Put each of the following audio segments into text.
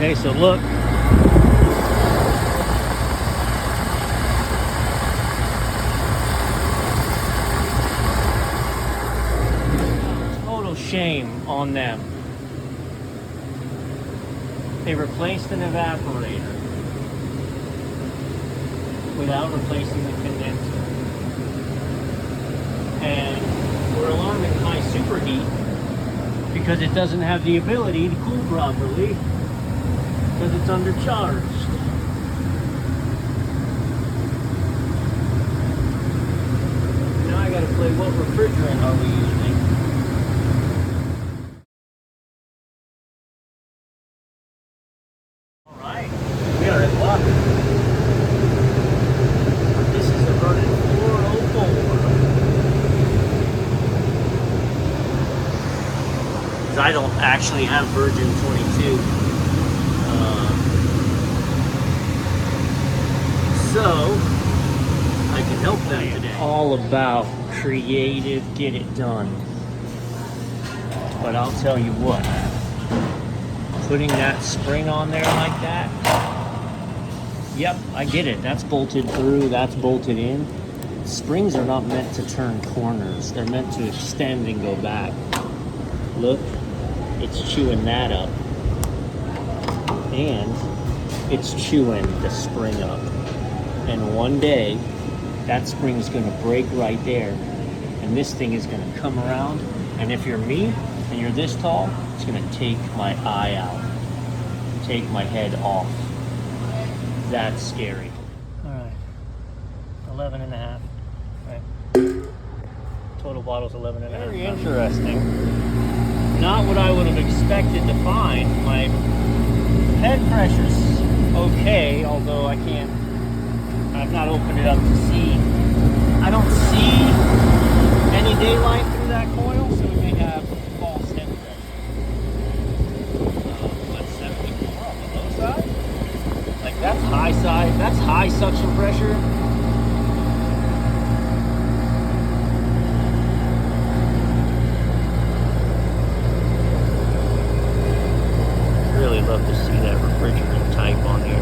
Okay, so look. Total shame on them. They replaced an evaporator without replacing the condenser. And we're alarming high superheat because it doesn't have the ability to cool properly because it's undercharged. Now I gotta play, what refrigerant are we using? Alright, we are at Walkin. This is the running 404. Because I don't actually have Virgin 22. So I can help them today. All about creative, get it done. But I'll tell you what, putting that spring on there like that, yep, I get it. That's bolted through, that's bolted in. Springs are not meant to turn corners. They're meant to extend and go back. Look, it's chewing that up. And it's chewing the spring up. And one day, that spring's gonna break right there. And this thing is gonna come around. And if you're me, and you're this tall, it's gonna take my eye out. Take my head off. That's scary. All right, 11 and a half, right? Total bottle's 11 and a half. Very interesting. Not what I would have expected to find. My head pressure's okay, although I've not opened it up to see. I don't see any daylight through that coil, so we may have false head pressure. What's 74 on the low side? Like that's high side, that's high suction pressure. Really love to see that refrigerant type on here.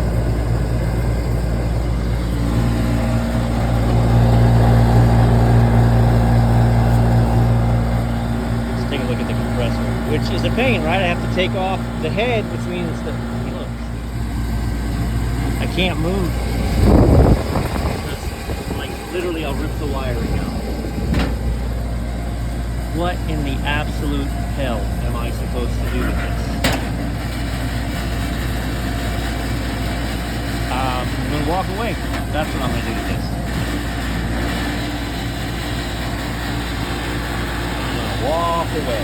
Let's take a look at the compressor, which is a pain, right? I have to take off the head, which means that, look, I can't move. That's, like, literally, I'll rip the wiring out. What in the absolute hell am I supposed to do with this? I'm gonna walk away. That's what I'm gonna do with this. I'm gonna walk away.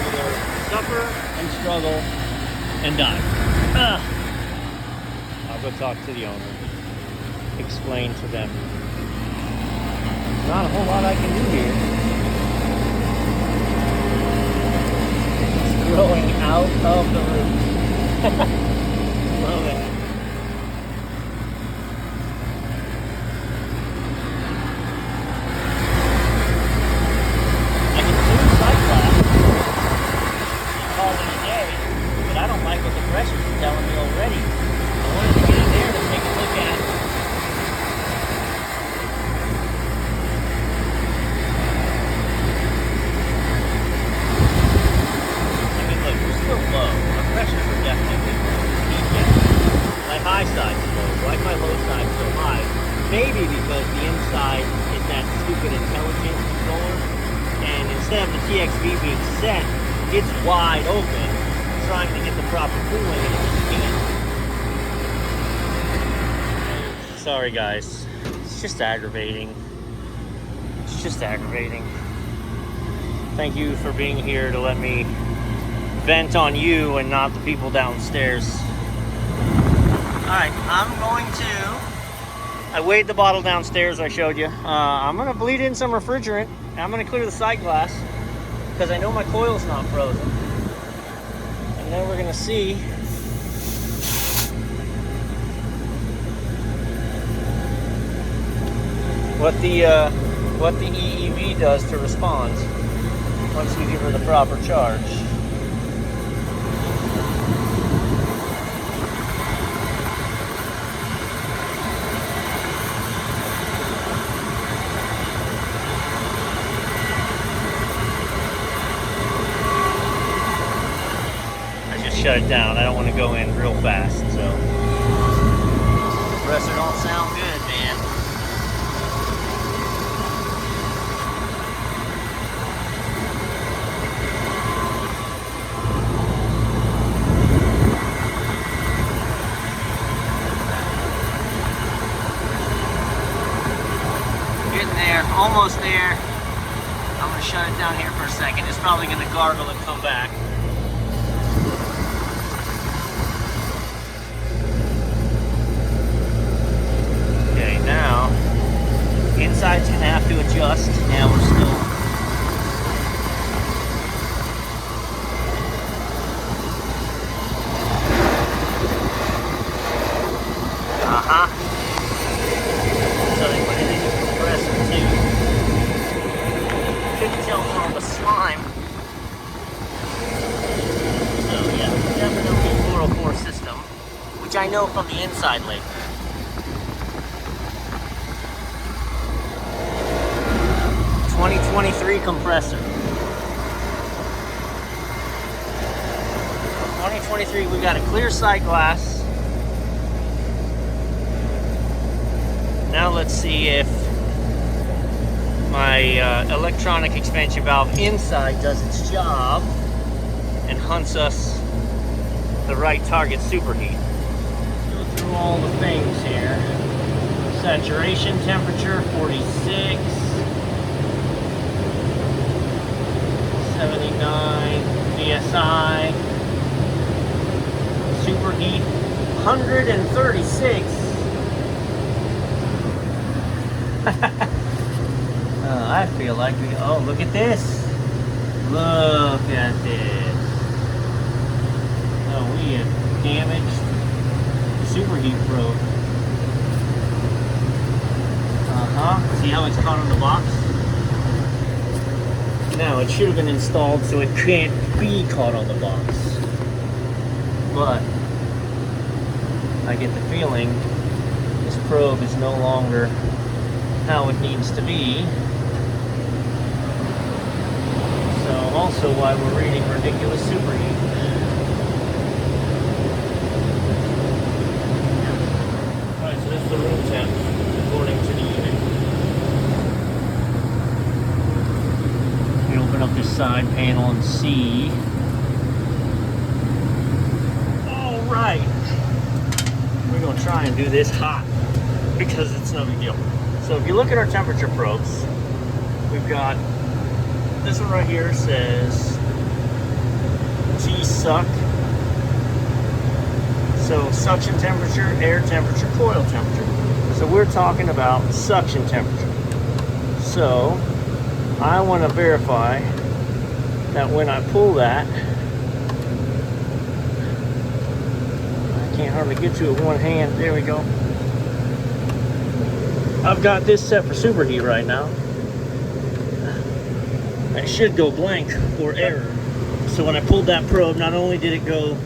Either suffer and struggle and die. I'll go talk to the owner. Explain to them. There's not a whole lot I can do here. It's growing out of the roots. Love it. Telling me already. I wanted to get in there to take a look at it. I mean, look, we're still low. Our pressures are definitely peaking. My high side's low. Why is my low side so high? Maybe because the inside is that stupid intelligent controller, and instead of the TXV being set, it's wide open, trying to get the proper cooling and it just can't. Sorry guys, it's just aggravating. It's just aggravating. Thank you for being here to let me vent on you and not the people downstairs. Alright, I weighed the bottle downstairs I showed you. I'm gonna bleed in some refrigerant. I'm gonna clear the sight glass because I know my coil's not frozen. And then we're gonna see what the EEV does to respond once we give her the proper charge. shut it down. I don't want to go in real fast, so. Compressor don't sound good, man. Getting there, almost there. I'm gonna shut it down here for a second. It's probably gonna gargle and come back. Okay, now, inside's gonna have to adjust. Now we're still. So they put it in the compressor too. Couldn't tell more of a slime. So yeah, definitely a 404 system, which I know from the inside link. '23 compressor. 2023, we got a clear side glass. Now let's see if my electronic expansion valve inside does its job and hunts us the right target superheat. Go through all the things here. Saturation temperature, 46. 79 PSI. Superheat, 136. I feel like we, oh, look at this. Look at this. Oh, we have damaged the superheat probe. See how it's caught on the box? Now, it should have been installed so it can't be caught on the box. But I get the feeling this probe is no longer how it needs to be. So also why we're reading ridiculous superheat. Alright, so this is the room temp according to the unit. We open up this side panel and see. Alright. We're gonna try and do this hot because it's no big deal. So if you look at our temperature probes, we've got this one right here says T-suck. So suction temperature, air temperature, coil temperature. So we're talking about suction temperature. So I want to verify that when I pull that, I can't hardly get to it with one hand. There we go. I've got this set for superheat right now. It should go blank or error. So when I pulled that probe, not only did it go,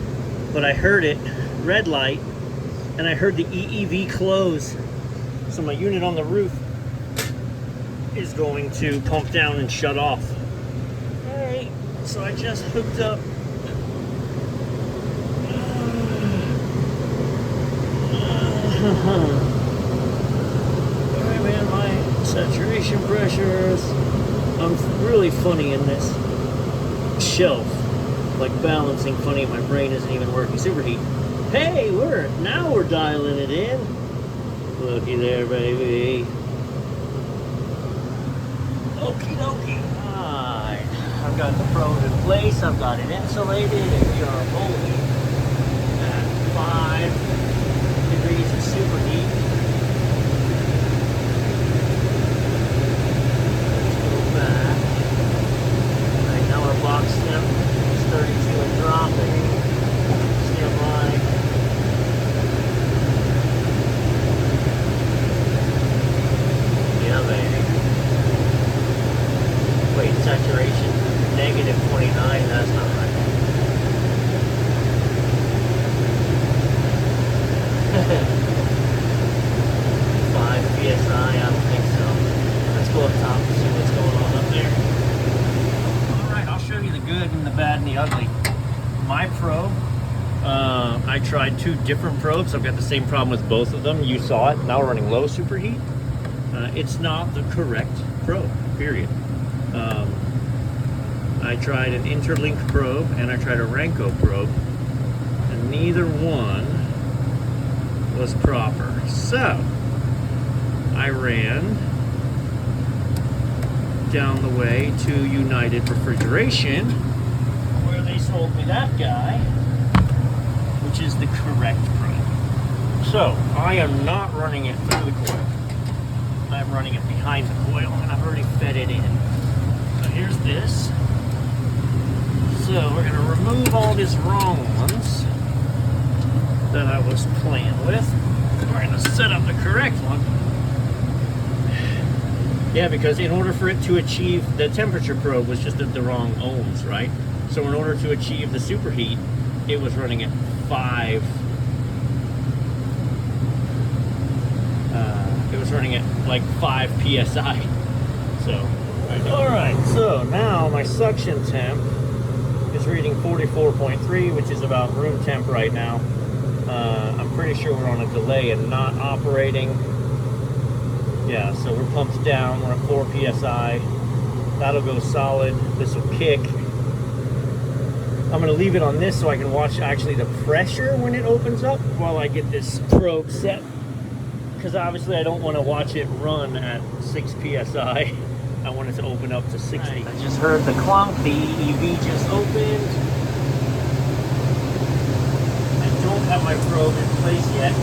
but I heard it red light, and I heard the EEV close. So my unit on the roof is going to pump down and shut off. Alright, so I just hooked up alright man, my saturation pressures. I'm really funny in this shelf, like balancing funny. My brain isn't even working. Superheat. Hey, we're dialing it in. Looky there, baby. Okie dokie. Alright, I've got the probe in place. I've got it insulated, and we are rolling at 5 degrees of superheat. Box temp is 32 and dropping. Stand by. Yeah, baby. Wait, saturation negative 29. That's not right. Five PSI. I don't think so. Let's go up top and see what's going on up there. Show you the good and the bad and the ugly. My probe I tried 2 different probes. I've got the same problem with both of them. You saw it. Now we're running low superheat. It's not the correct probe, period. I tried an interlink probe and I tried a Renko probe, and neither one was proper. So I ran down the way to United Refrigeration, where they sold me that guy, which is the correct probe. So I am not running it through the coil. I'm running it behind the coil, and I've already fed it in. So here's this. So we're going to remove all these wrong ones that I was playing with. We're going to set up the correct one. Yeah, because in order for it to achieve, the temperature probe was just at the wrong ohms, right? So in order to achieve the superheat, it was running at 5. It was running at like 5 psi. So, all right. So now my suction temp is reading 44.3, which is about room temp right now. I'm pretty sure we're on a delay and not operating. Yeah, so we're pumped down. We're at 4 psi. That'll go solid. This will kick. I'm going to leave it on this so I can watch actually the pressure when it opens up while I get this probe set. Because obviously I don't want to watch it run at 6 psi. I want it to open up to 60. I just heard the clunk. The EV just opened. I don't have my probe in place yet,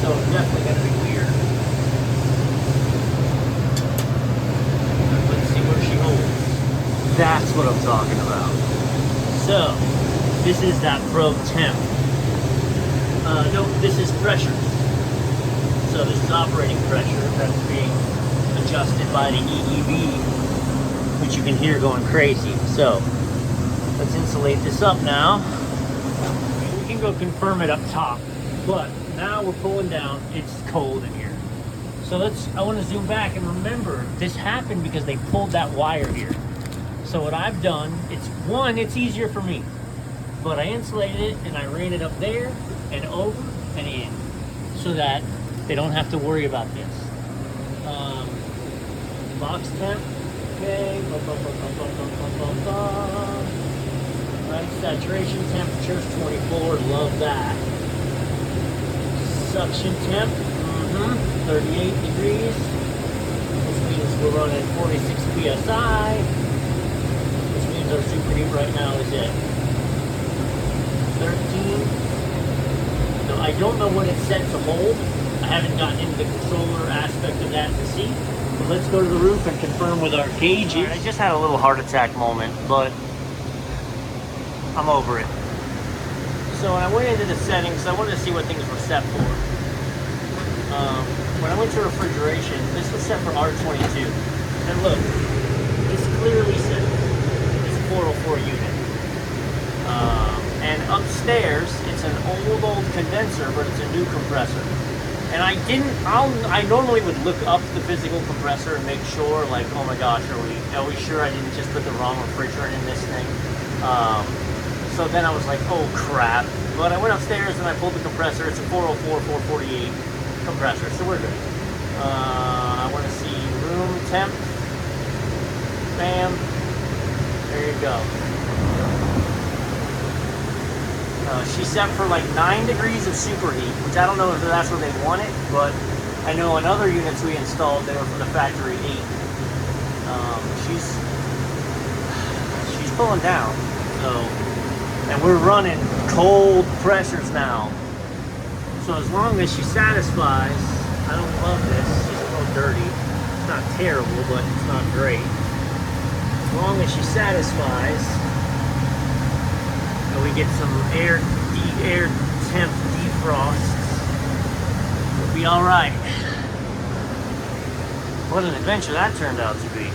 so it's definitely going to be weird. Let's see where she holds. That's what I'm talking about. So, this is that probe temp. No, this is pressure. So this is operating pressure that's being adjusted by the EEV, which you can hear going crazy. So, let's insulate this up now. We can go confirm it up top, but now we're pulling down. It's cold in here. So I want to zoom back and remember, this happened because they pulled that wire here. So what I've done, it's easier for me, but I insulated it and I ran it up there and over and in so that they don't have to worry about this. Box temp, okay. Right, saturation temperature is 24, love that. Suction temp, 38 degrees, which means we're running 46 psi, which means our superheat right now is at 13. So I don't know what it's set to hold. I haven't gotten into the controller aspect of that to see. But let's go to the roof and confirm with our gauges. Right, I just had a little heart attack moment, but I'm over it. So when I went into the settings, I wanted to see what things were set for. When I went to refrigeration, this was set for R22. And look, it's clearly set. It's a 404 unit. And upstairs, it's an old condenser, but it's a new compressor. And I normally would look up the physical compressor and make sure, like, oh my gosh, are we sure I didn't just put the wrong refrigerant in this thing? So then I was like, oh crap. But I went upstairs and I pulled the compressor. It's a 404, 448 compressor, so we're good. I want to see room temp. Bam. There you go. She set for like 9 degrees of superheat, which I don't know if that's what they wanted, but I know in other units we installed, they were from the factory 8. She's pulling down, so, and we're running cold pressures now. So as long as she satisfies, I don't love this, it's a little dirty. It's not terrible, but it's not great. As long as she satisfies, and we get some air temp defrosts, we'll be all right. What an adventure that turned out to be.